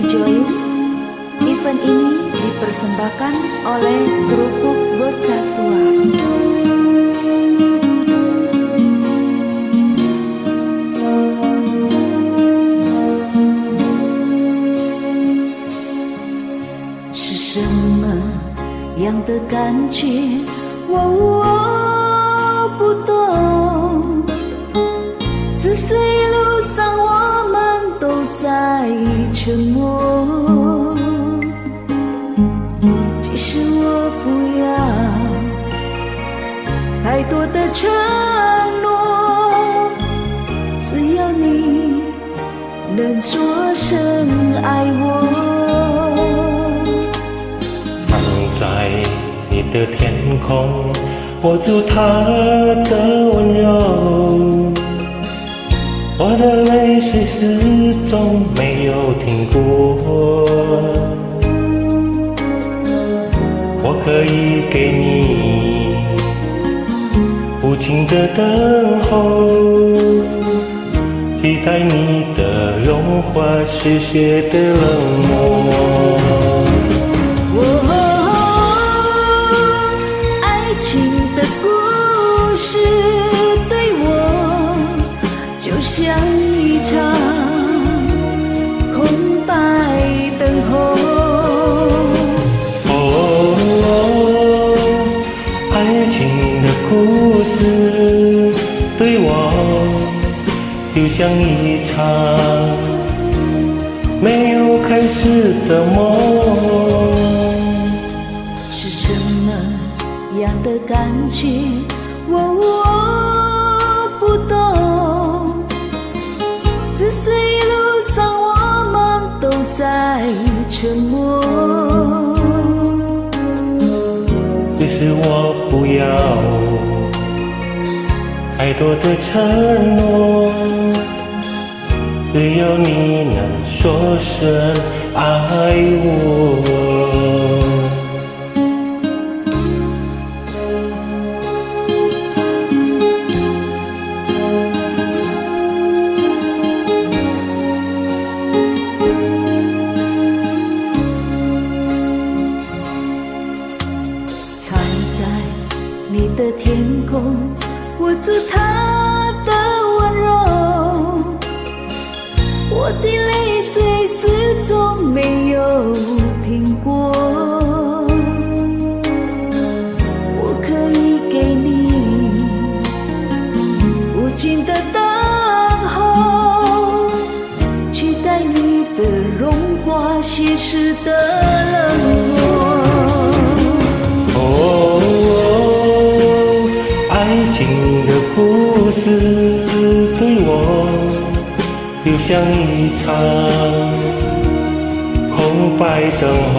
Lady Join. Event ini dipersembahkan oleh Kerupuk Bocah Tua.是什么样的感觉？我不懂。只是一路上我们都在沉默。其实我不要太多的承诺，只要你能说声爱我。在你的天空，握住它的温柔，我的泪水始终没有停过。我可以给你无情的等候，期待你的融化失血的冷漠。像一场空白等候。爱情的故事对我就像一场没有开始的梦。是什么样的感觉？我不懂。只是一路上我们都在沉默。只是我不要太多的承诺，只有你能说声爱我。藏在你的天空，握住它的温柔，我的泪水始终没有停过。我可以给你无尽的等候，期待你的融化稀释的冷漠。爱情的故事对我就像一场空白等候。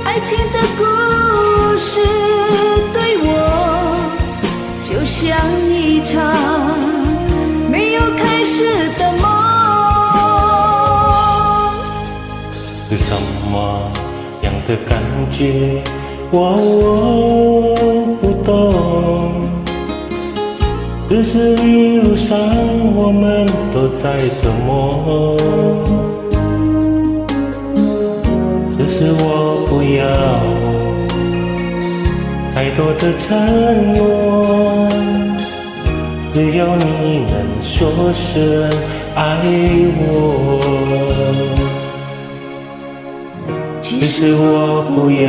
爱情的故事对我就像一场没有开始的梦。是什么样的感觉？我不懂。只是一路上我们都在折磨。只是我不要太多的承诺，只要你能说声爱我。其实我不要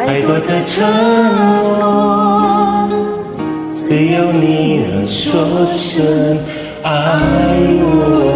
太多的承诺，只要你能说声爱我。